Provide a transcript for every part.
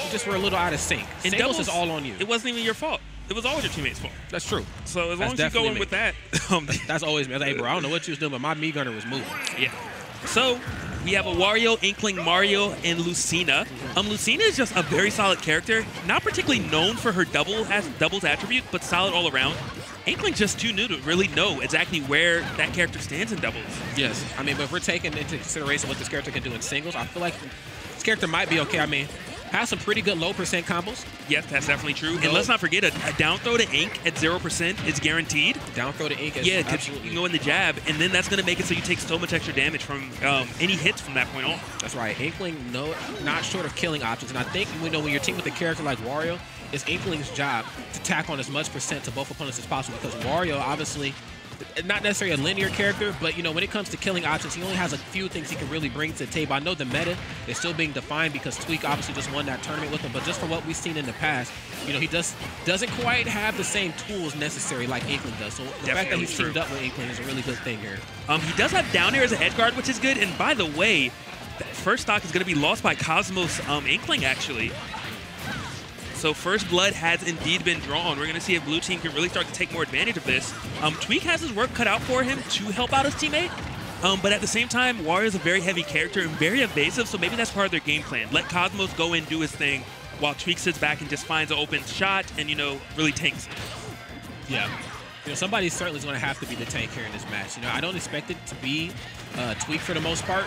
You just were a little out of sync. In Singles doubles, is all on you. It wasn't even your fault. It was always your teammate's fault. That's true. So as long as you go in with that. That's always me. I was like, hey, bro, I don't know what you was doing, but my Mii Gunner was moving. Yeah. So we have a Wario, Inkling, Mario, and Lucina. Lucina is just a very solid character. Not particularly known for her doubles attribute, but solid all around. Inkling's just too new to really know exactly where that character stands in doubles. Yes. I mean, but if we're taking into consideration what this character can do in singles, I feel like this character might be okay. I mean, has some pretty good low percent combos. Yes, that's definitely true. And let's not forget, a down throw to Ink at 0% is guaranteed. Down throw to Ink is absolutely. You can go in the jab, and then that's going to make it so you take so much extra damage from any hits from that point on. That's right. Inkling, not short of killing options. And I think when you're teaming with a character like Wario, it's Inkling's job to tack on as much percent to both opponents as possible, because Wario, obviously, not necessarily a linear character, but when it comes to killing options, he only has a few things he can really bring to the table. I know the meta is still being defined because Tweek obviously just won that tournament with him, but just from what we've seen in the past, he doesn't quite have the same tools necessary like Inkling does. So the fact that he's teamed up with Inkling is a really good thing here. He does have down air as an edge guard, which is good. And by the way, that first stock is going to be lost by Cosmos Inkling, actually. So first blood has indeed been drawn. We're going to see if blue team can really start to take more advantage of this. Tweek has his work cut out for him to help out his teammate. But at the same time, Wario is a very heavy character and very evasive, so maybe that's part of their game plan. Let Cosmos go in, do his thing, while Tweek sits back and just finds an open shot and, really tanks it. Yeah. Somebody certainly is going to have to be the tank here in this match. I don't expect it to be Tweek for the most part.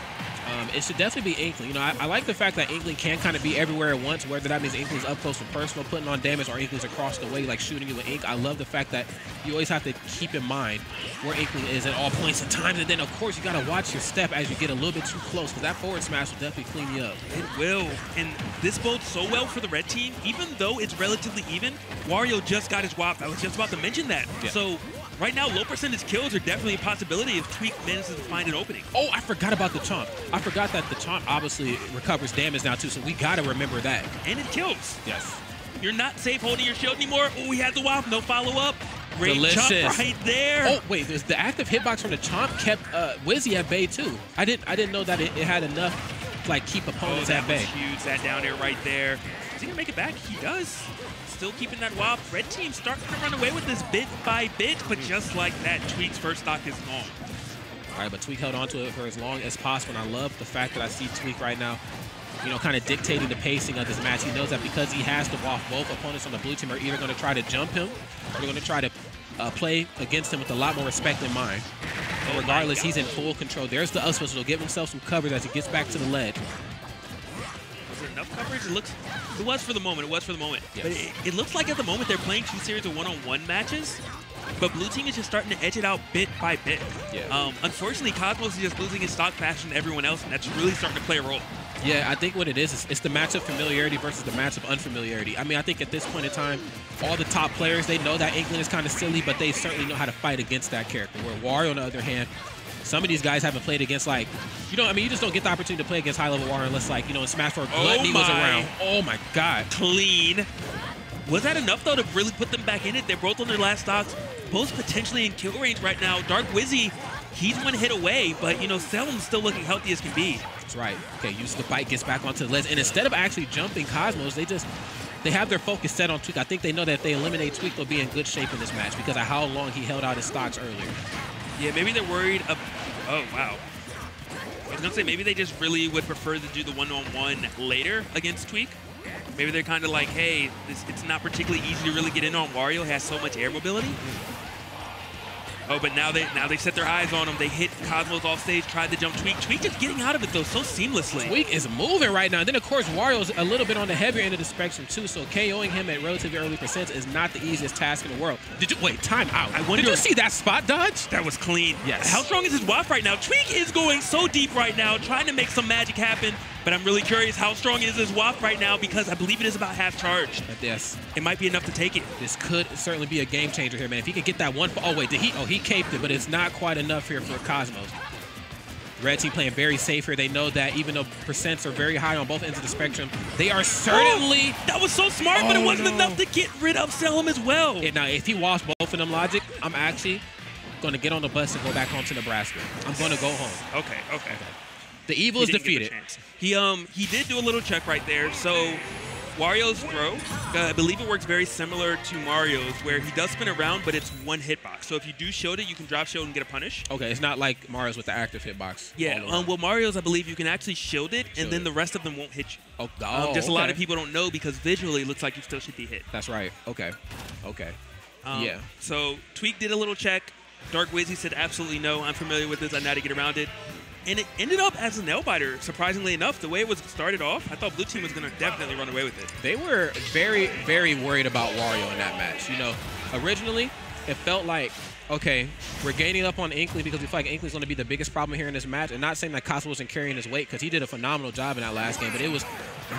It should definitely be Inkling. I like the fact that Inkling can kind of be everywhere at once, whether that means Inkling's up close and personal, putting on damage, or Inkling's across the way, like shooting you with Ink. I love the fact that you always have to keep in mind where Inkling is at all points in time, and then, of course, you got to watch your step as you get a little bit too close, because that forward smash will definitely clean you up. It will, and this bodes so well for the red team. Even though it's relatively even, Wario just got his WAP. I was just about to mention that. Yeah. So right now, low percentage kills are definitely a possibility if Tweek manages to find an opening. Oh, I forgot about the taunt. I forgot that the taunt obviously recovers damage now, too, so we got to remember that. And it kills. Yes. You're not safe holding your shield anymore. Oh, he had the WAP. No follow-up. Great Delicious. Jump right there. Oh, wait. There's the active hitbox from the chomp kept Wizzy at bay, too. I didn't know that it had enough to, like, keep opponents at bay. Huge. That down air right there. Is he going to make it back? He does. Still keeping that WAP. Red team starting to run away with this bit by bit, but just like that, Tweek's first stock is gone. All right, but Tweek held on to it for as long as possible, and I love the fact that I see Tweek right now, kind of dictating the pacing of this match. He knows that because he has to WAP, both opponents on the blue team are either going to try to jump him or they're going to try to play against him with a lot more respect in mind. But regardless, he's in full control. There's the up special. He'll give himself some coverage as he gets back to the ledge. Was it enough coverage? It was for the moment. It was for the moment. Yes. But it looks like at the moment they're playing 2 series of one-on-one matches. But blue team is just starting to edge it out bit by bit. Yeah. Unfortunately, Cosmos is just losing his stock faster than everyone else, and that's really starting to play a role. Yeah, I think what it is it's the match of familiarity versus the match of unfamiliarity. I mean, I think at this point in time, all the top players, they know that Inkling is kind of silly, but they certainly know how to fight against that character. Where Wario, on the other hand, some of these guys haven't played against, like, you just don't get the opportunity to play against high-level Wario unless, like, in Smash 4, Gluttony was around. Oh, my God. Clean. Was that enough, though, to really put them back in it? They're both on their last stocks, both potentially in kill range right now. Dark Wizzy, he's 1 hit away, but, Salem's still looking healthy as can be. That's right. Okay, uses the bite, gets back onto the ledge, and instead of actually jumping Cosmos, they have their focus set on Tweek. I think they know that if they eliminate Tweek, they'll be in good shape in this match because of how long he held out his stocks earlier. Yeah, maybe they're worried of... Oh, wow. I was going to say, maybe they just really would prefer to do the one-on-one later against Tweek. Maybe they're kind of like, hey, it's not particularly easy to really get in on Wario. He has so much air mobility. Oh, but now they set their eyes on him. They hit Cosmos off stage, tried to jump Tweek. Tweek just getting out of it, though, so seamlessly. Tweek is moving right now. And then, of course, Wario's a little bit on the heavier end of the spectrum, too, so KOing him at relatively early percents is not the easiest task in the world. Wait, time out. Did you see that spot dodge? That was clean. Yes. How strong is his WAP right now? Tweek is going so deep right now, trying to make some magic happen. But I'm really curious how strong is his WAP right now because I believe it is about half charged. Yes. It might be enough to take it. This could certainly be a game changer here, man. If he can get that one... Oh, wait. He caped it, but it's not quite enough here for Cosmos. Red team playing very safe here. They know that even though percents are very high on both ends of the spectrum, they are certainly... Oh, that was so smart, but it wasn't enough to get rid of Salem as well. Now, if he washed both of them logic, I'm actually going to get on the bus and go back home to Nebraska. I'm going to go home. Okay. The evil is defeated. He did do a little check right there. So Wario's throw, I believe it works very similar to Mario's, where he does spin around, but it's one hitbox. So if you do shield it, you can drop shield and get a punish. Okay, it's not like Mario's with the active hitbox. Yeah, well, Mario's, I believe you can actually shield it, and then the rest of them won't hit you. Just a lot of people don't know because visually it looks like you still should be hit. That's right. Okay. Yeah. So Tweek did a little check. Dark Wizzy said absolutely no. I'm familiar with this. I know how to get around it. And it ended up as a nail-biter, surprisingly enough. The way it was started off, I thought Blue Team was going to definitely run away with it. They were very, very worried about Wario in that match. You know, originally, it felt like, okay, we're gaining up on Inkling because we feel like Inkling's going to be the biggest problem here in this match. And not saying that Cosmo wasn't carrying his weight because he did a phenomenal job in that last game, but it was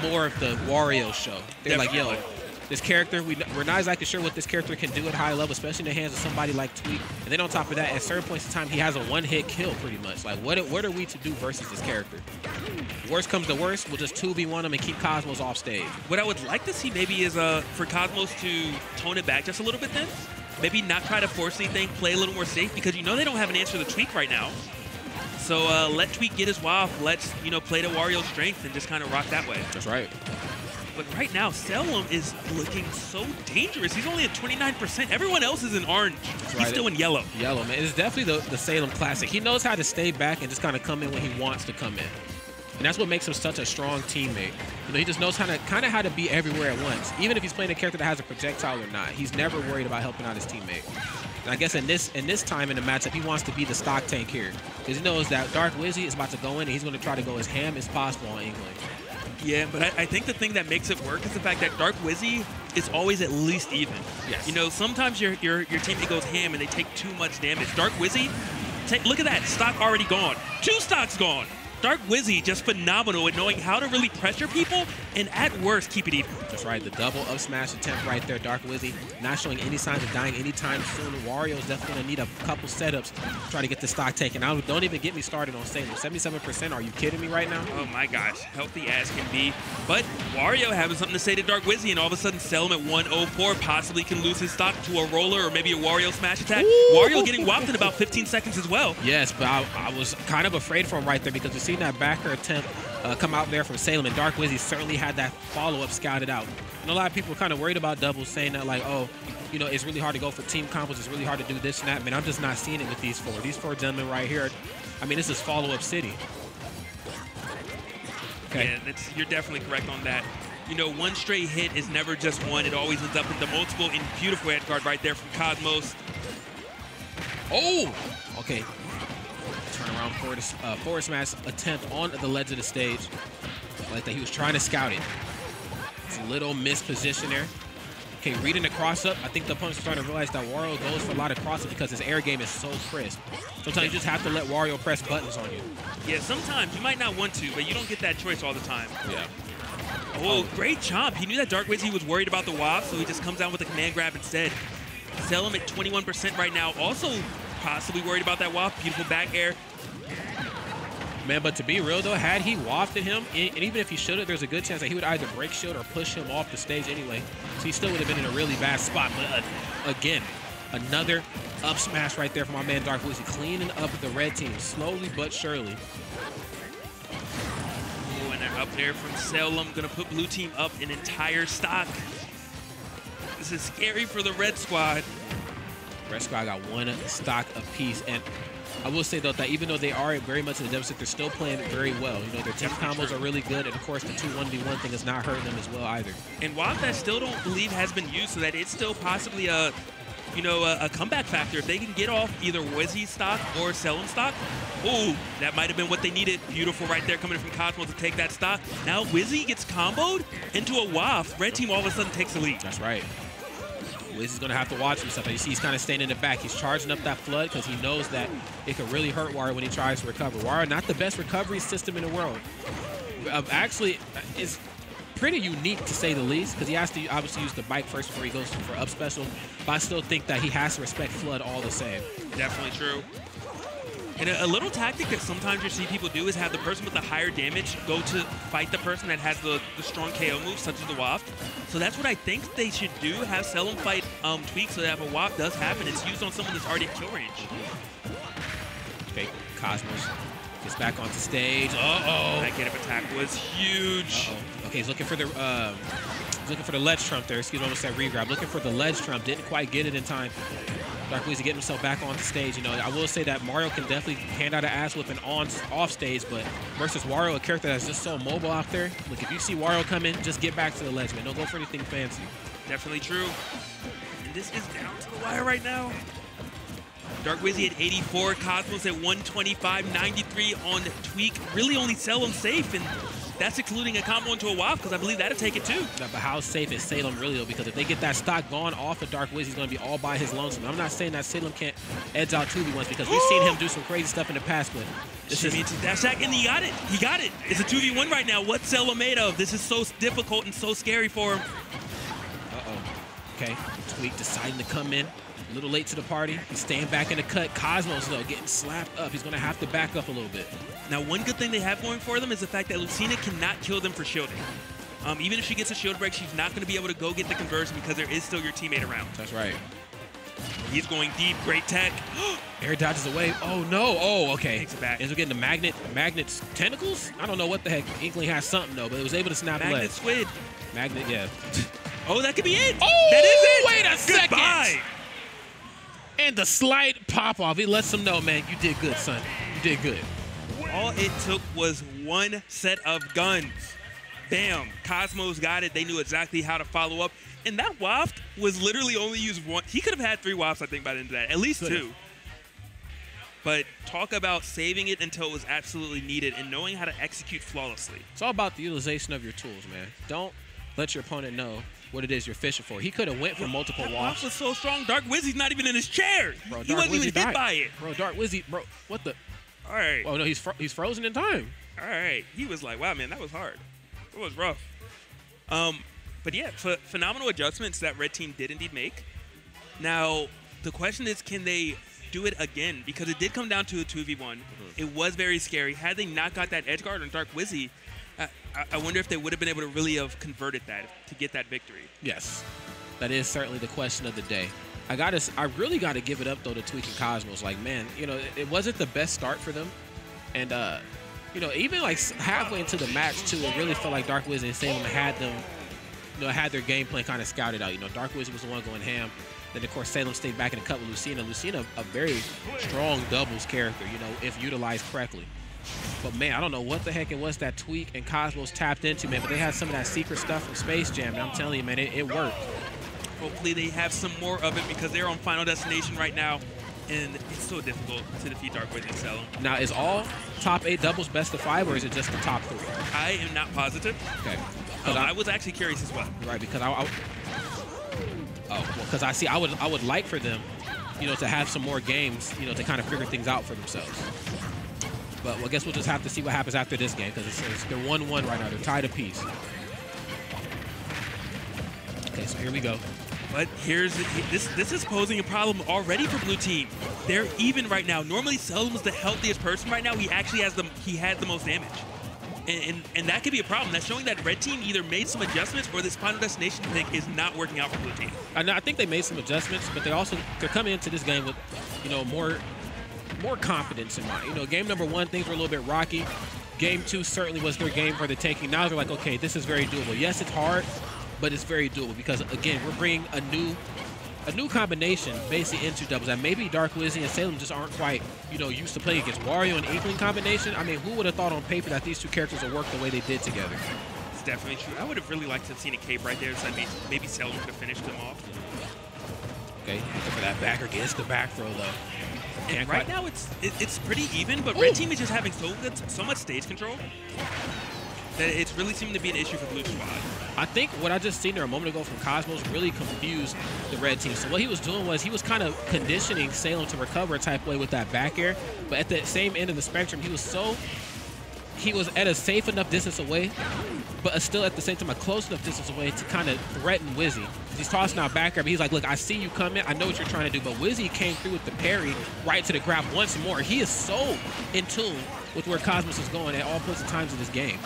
more of the Wario show. They're like, yo, this character, we're not exactly sure what this character can do at high level, especially in the hands of somebody like Tweek. And then on top of that, at certain points in time, he has a one-hit kill pretty much. Like, what are we to do versus this character? Worst comes to worst, we'll just 2v1 him and keep Cosmos off stage. What I would like to see maybe is for Cosmos to tone it back just a little bit then. Maybe not try to force anything, play a little more safe, because you know they don't have an answer to Tweek right now. So let Tweek get his WAF, let's play to Wario's strength and just kind of rock that way. That's right. But right now, Salem is looking so dangerous. He's only at 29%. Everyone else is in orange. Right. He's still in yellow. Yellow, man. It's definitely the Salem classic. He knows how to stay back and just kind of come in when he wants to come in. And that's what makes him such a strong teammate. You know, he just knows how to be everywhere at once. Even if he's playing a character that has a projectile or not, he's never worried about helping out his teammate. And I guess in this time in the matchup, he wants to be the stock tank here. Because he knows that Dark Wizzy is about to go in and he's going to try to go as ham as possible on Inkling. Yeah, but I think the thing that makes it work is the fact that Dark Wizzy is always at least even. Yes. You know, sometimes your teammate goes ham and they take too much damage. Dark Wizzy, look at that, stock already gone. 2 stocks gone. Dark Wizzy just phenomenal at knowing how to really pressure people and at worst keep it even. That's right, the double up smash attempt right there. Dark Wizzy not showing any signs of dying anytime soon. Wario is definitely going to need a couple setups to try to get the stock taken. Now, don't even get me started on Salem. 77%, are you kidding me right now? Oh my gosh, healthy as can be. But Wario having something to say to Dark Wizzy, and all of a sudden Salem at 104 possibly can lose his stock to a roller or maybe a Wario smash attack. Ooh. Wario getting whopped in about 15 seconds as well. Yes, but I was kind of afraid for him right there because we've seen that backer attempt come out there from Salem, and Dark Wizzy certainly had that follow-up scouted out. And a lot of people were kind of worried about doubles, saying that like, oh, you know, it's really hard to go for team combos, it's really hard to do this and that. Man, I'm just not seeing it with these four. These 4 gentlemen right here, I mean, this is follow-up city. Okay. Yeah, you're definitely correct on that. You know, one straight hit is never just one. It always ends up into multiple, and beautiful edge guard right there from Cosmos. Oh! Okay. Turn around forward smash attempt on the ledge of the stage. Like that he was trying to scout it. It's a little misposition there. Okay, reading the cross up. I think the opponent's starting to realize that Wario goes for a lot of cross up because his air game is so crisp. Sometimes you just have to let Wario press buttons on you. Yeah, sometimes you might not want to, but you don't get that choice all the time. Yeah. Oh, great jump. He knew that Dark Wizzy was worried about the WAF, so he just comes out with a command grab instead. Salem at 21% right now. Also possibly worried about that WAF. Beautiful back air. Man, but to be real, though, had he wafted him, and even if he should have, there's a good chance that he would either break shield or push him off the stage anyway. So he still would have been in a really bad spot. But again, another up smash right there from our man Dark Wizzy, cleaning up the red team slowly but surely. Ooh, and they're up there from Salem. Going to put blue team up an entire stock. This is scary for the red squad. Red squad got 1 stock apiece, and I will say, though, that even though they are very much in the deficit, they're still playing very well. You know, their team combos are really good, and of course, the 2-1v1 thing is not hurting them as well either. And WAF I still don't believe has been used, so that it's still possibly a comeback factor. If they can get off either Wizzy stock or Salem stock, ooh, that might have been what they needed. Beautiful right there coming from Cosmos to take that stock. Now Wizzy gets comboed into a WAF. Red team all of a sudden takes the lead. That's right. Wizzy's going to have to watch himself. You see he's kind of staying in the back. He's charging up that flood because he knows that it could really hurt Wario when he tries to recover. Wario, not the best recovery system in the world. Actually, it's pretty unique to say the least because he has to obviously use the bike first before he goes for up special. But I still think that he has to respect flood all the same. Definitely true. And a little tactic that sometimes you see people do is have the person with the higher damage go to fight the person that has the strong KO moves, such as the WAF. So that's what I think they should do, have Salem fight Tweek so that if a WAF does happen, it's used on someone that's already at kill range. Okay, Cosmos gets back onto stage. Uh-oh. That get-up attack was huge. Uh-oh. Okay, he's looking for the looking for the ledge trump there. Excuse me, almost said regrab. Looking for the ledge trump. Didn't quite get it in time. Dark Wizzy getting himself back on the stage. You know, I will say that Mario can definitely hand out an ass whipping off stage, but versus Wario, a character that's just so mobile out there. Look, if you see Wario come in, just get back to the ledge, man. Don't go for anything fancy. Definitely true. And this is down to the wire right now. Dark Wizzy at 84, Cosmos at 125, 93 on Tweek. Really only Salem safe, and that's excluding a combo into a WAF, because I believe that'll take it too. Yeah, but how safe is Salem really, though? Because if they get that stock gone off of Dark Wizzy, he's going to be all by his lonesome. I'm not saying that Salem can't edge out 2v1s, because we've seen him do some crazy stuff in the past, but this is... Dash attack, and he got it. He got it. It's a 2v1 right now. What's Salem made of? This is so difficult and so scary for him. Uh-oh. Okay, Tweek deciding to come in. A little late to the party. He's staying back in the cut. Cosmos, though, getting slapped up. He's going to have to back up a little bit. Now, one good thing they have going for them is the fact that Lucina cannot kill them for shielding. Even if she gets a shield break, she's not going to be able to go get the conversion because there is still your teammate around. That's right. He's going deep. Great tech. Air dodges away. Oh, no. Oh, okay. Takes it back. Ends up getting the magnet's tentacles? I don't know what the heck. Inkling has something, though, but it was able to snap the leg. Magnet squid. Magnet, yeah. Oh, that could be it. Oh, that is it. Wait a second. Goodbye. And the slight pop-off. He lets him know, man, you did good, son. You did good. All it took was one set of guns. Bam. Cosmos got it. They knew exactly how to follow up. And that waft was literally only used one. He could have had 3 wafts, I think, by the end of that. At least 2. But talk about saving it until it was absolutely needed and knowing how to execute flawlessly. It's all about the utilization of your tools, man. Don't let your opponent know what it is you're fishing for. He could have went for multiple wafts. That was so strong. Dark Wizzy's not even in his chair. Bro, he wasn't even hit by it. Bro, Dark Wizzy, bro, what the? All right. Oh, no, he's frozen in time. All right. He was like, wow, man, that was hard. It was rough. But yeah, phenomenal adjustments that Red Team did indeed make. Now, the question is, can they do it again? Because it did come down to a 2v1. It was very scary. Had they not got that edge guard on Dark Wizzy, I wonder if they would have been able to really have converted that to get that victory. Yes, that is certainly the question of the day. I really got to give it up, though, to Tweek and Cosmos. Like, man, you know, it wasn't the best start for them. And, you know, even like halfway into the match, too, it really felt like Dark Wizzy and Salem had them, you know, had their game plan kind of scouted out. You know, Dark Wizzy was the one going ham. Then, of course, Salem stayed back in the cut with Lucina. Lucina, a very strong doubles character, you know, if utilized correctly. But, man, I don't know what the heck it was that Tweek and Cosmos tapped into, man. But they had some of that secret stuff from Space Jam. And I'm telling you, man, it worked. Hopefully they have some more of it because they're on Final Destination right now. And it's so difficult to defeat Dark Wizzy and Salem. Now, is all top 8 doubles best of 5, or is it just the top 3? I am not positive. Okay. I was actually curious as well. Right, because because I would like for them, you know, to have some more games, you know, to kind of figure things out for themselves. But well, I guess we'll just have to see what happens after this game, because they're 1-1 right now. They're tied apiece. Okay, so here we go. But this is posing a problem already for Blue Team. They're even right now. Normally, Salem's the healthiest person right now. He actually has the most damage. And that could be a problem. That's showing that Red Team either made some adjustments or this Final Destination pick is not working out for Blue Team. I think they made some adjustments, but they're coming into this game with, you know, more confidence in mind. You know, game number 1, things were a little bit rocky. Game 2 certainly was their game for the taking. Now they're like, okay, this is very doable. Yes, it's hard, but it's very doable because, again, we're bringing a new combination basically into doubles that maybe Dark Wizzy and Salem just aren't quite, you know, used to playing against. Wario and Inkling combination, I mean, who would have thought on paper that these two characters would work the way they did together? It's definitely true. I would have really liked to have seen a cape right there, so maybe Salem could have finished them off. Okay, looking for that backer, gets the back throw, though. And right now, it's pretty even, but Red Team is just having so much stage control that it's really seeming to be an issue for Blue Squad. I think what I just seen there a moment ago from Cosmos really confused the Red Team. So what he was doing was he was kind of conditioning Salem to recover type way with that back air, but at the same end of the spectrum, he was at a safe enough distance away, but still at the same time a close enough distance away to kind of threaten Wizzy. He's tossing out back air, but he's like, look, I see you coming. I know what you're trying to do, but Wizzy came through with the parry right to the grab once more. He is so in tune with where Cosmos is going at all points and times in this game.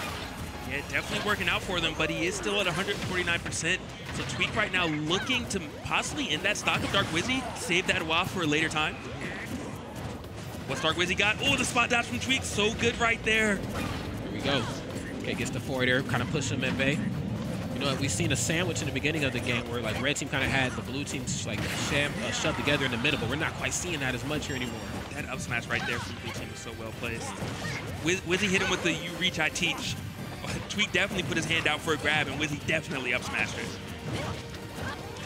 Yeah, definitely working out for them, but he is still at 149%. So Tweek right now looking to possibly end that stock of Dark Wizzy, save that WAF for a later time. What's Dark Wizzy got? Oh, the spot dodge from Tweek, so good right there. Here we go. Okay, gets the forward air, kind of push him in bay. You know, we've seen a sandwich in the beginning of the game where like red team kind of had the blue team like shoved together in the middle, but we're not quite seeing that as much here anymore. That up smash right there from blue team was so well placed. Wizzy hit him with the "you reach, I teach." Tweek definitely put his hand out for a grab, and Wizzy definitely up smashed it.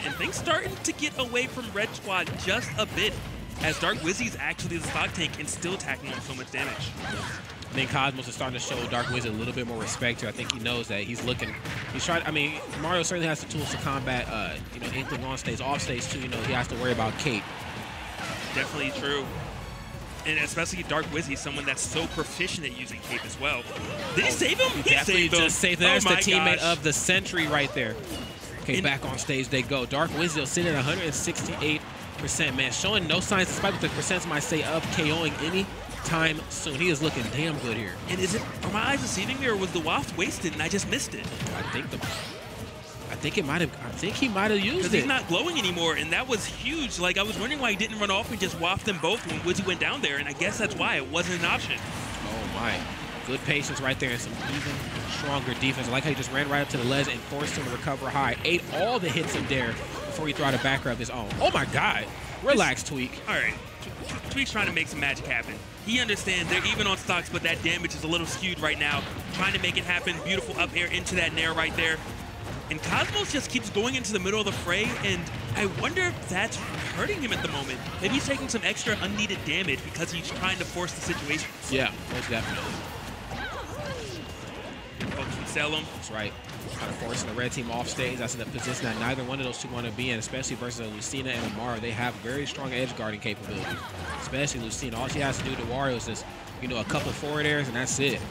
And things starting to get away from Red Squad just a bit, as Dark Wizzy's actually the stock tank and still tacking on so much damage. I think Cosmos is starting to show Dark Wizzy a little bit more respect here. I think he knows that he's trying. I mean, Mario certainly has the tools to combat, you know, Inkling on stage, off stage too. You know, he has to worry about Kate. Definitely true. And especially Dark Wizzy, someone that's so proficient at using Cape as well. Did he save him? He saved him. Just saved him. That's the teammate of the century right there. Okay, back on stage they go. Dark Wizzy will sit at 168%, man. Showing no signs, despite what the percents might say, of KOing any time soon. He is looking damn good here. And are my eyes deceiving me, or was the waft wasted and I just missed it? I think he might have used it. Because he's not glowing anymore, and that was huge. Like, I was wondering why he didn't run off and just waft them both when Wizzy went down there, and I guess that's why it wasn't an option. Oh my. Good patience right there and some even stronger defense. I like how he just ran right up to the ledge and forced him to recover high. Ate all the hits in there before he threw out a back of his own. Oh my God. Relax, Tweek. All right. Tweek's trying to make some magic happen. He understands they're even on stocks, but that damage is a little skewed right now. Trying to make it happen. Beautiful up air into that nair right there. And Cosmos just keeps going into the middle of the fray, and I wonder if that's hurting him at the moment. Maybe he's taking some extra unneeded damage because he's trying to force the situation. Yeah, most definitely. Focus on Salem. That's right. Kind of forcing the red team off stage. That's in a position that neither one of those two want to be in, especially versus a Lucina and Amara. They have very strong edge guarding capabilities, especially Lucina. All she has to do to Wario is just, you know, a couple forward airs, and that's it.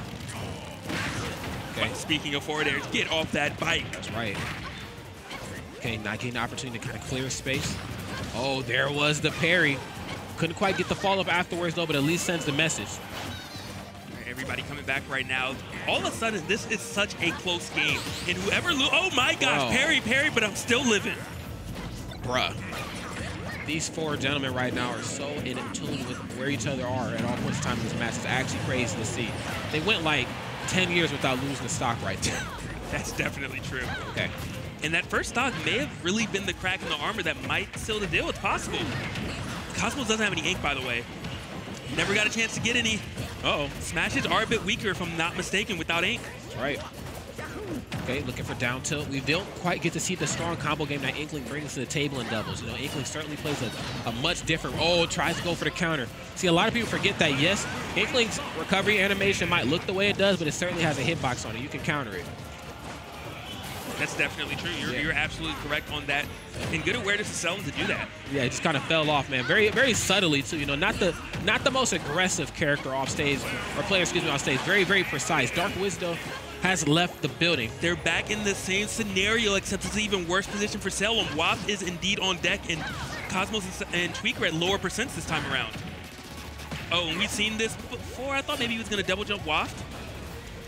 Okay. Speaking of forward airs, get off that bike. That's right. Okay, not getting the opportunity to kind of clear space. Oh, there was the parry. Couldn't quite get the follow-up afterwards, though, but at least sends the message. All right, everybody coming back right now. All of a sudden, this is such a close game. And whoever oh my gosh, parry, but I'm still living. Bruh. These four gentlemen right now are so in tune with where each other are at all points in time in this match. It's actually crazy to see. They went like 10 years without losing the stock right there. That's definitely true. Okay. And that first stock may have really been the crack in the armor that might seal the deal. It's possible. Cosmos doesn't have any ink, by the way. Never got a chance to get any. Uh-oh. Smashes are a bit weaker, if I'm not mistaken, without ink. That's right. Okay, looking for down tilt. We don't quite get to see the strong combo game that Inkling brings to the table in doubles. You know, Inkling certainly plays a much different. Oh, tries to go for the counter. See, a lot of people forget that, yes, Inkling's recovery animation might look the way it does, but it certainly has a hitbox on it. You can counter it. That's definitely true. You're absolutely correct on that. And good awareness to Salem to do that. Yeah, it just kind of fell off, man. Very, very subtly too. You know, not the most aggressive character off stage or player, excuse me, off stage. Very, very precise. Dark Wizzy has left the building. They're back in the same scenario, except it's an even worse position for Salem. Waft is indeed on deck, and Cosmos and Tweek are at lower percents this time around. Oh, and we've seen this before. I thought maybe he was going to double jump Waft.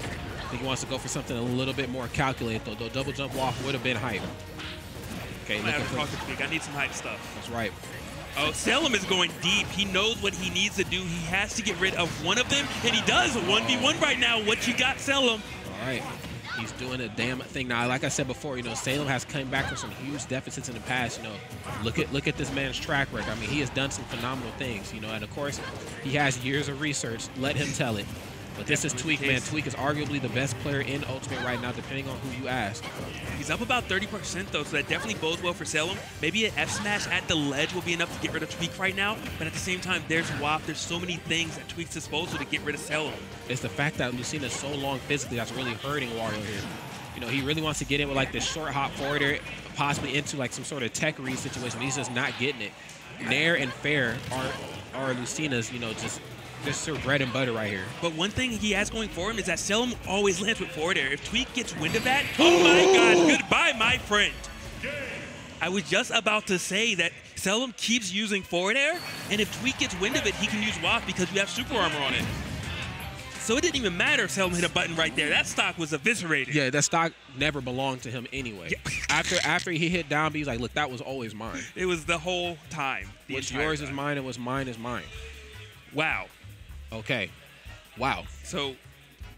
I think he wants to go for something a little bit more calculated, though. Double jump Waft would have been hype. Okay, I have to talk to Tweek. I need some hype stuff. That's right. Oh, Salem is going deep. He knows what he needs to do. He has to get rid of one of them, and he does. 1v1 right now. What you got, Salem? All right. He's doing a damn thing now. Like I said before, you know, Salem has come back from some huge deficits in the past. You know, look at this man's track record. I mean, he has done some phenomenal things. You know, and of course, he has years of research. Let him tell it. But this is Tweek, man. Tweek is arguably the best player in Ultimate right now, depending on who you ask. He's up about 30%, though, so that definitely bodes well for Salem. Maybe an F-smash at the ledge will be enough to get rid of Tweek right now, but at the same time, there's Waft. There's so many things at Tweek's disposal to get rid of Salem. It's the fact that Lucina is so long physically that's really hurting Wario here. You know, he really wants to get in with, like, this short hop forward air, possibly into, like, some sort of tech read situation. He's just not getting it. Nair and Fair are Lucina's, you know, just her bread and butter right here. But one thing he has going for him is that Salem always lands with forward air. If Tweek gets wind of that, oh my gosh, goodbye, my friend. I was just about to say that Salem keeps using forward air, and if Tweek gets wind of it, he can use Waft because we have super armor on it. So it didn't even matter if Salem hit a button right there. That stock was eviscerated. Yeah, that stock never belonged to him anyway. Yeah. after he hit down B, he's like, look, that was always mine. It was the whole time. What's yours is mine, and what's mine is mine. Wow. Okay. Wow. So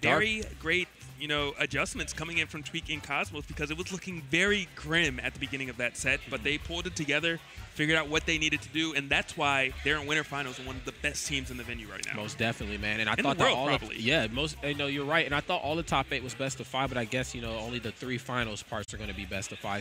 very great, you know, adjustments coming in from Tweek and Cosmos because it was looking very grim at the beginning of that set, but they pulled it together, figured out what they needed to do, and that's why they're in winter finals and one of the best teams in the venue right now. Most definitely, man. And I in thought the world, that all probably. you know, you're right. And I thought all the top 8 was best of 5, but I guess, you know, only the 3 finals parts are going to be best of 5.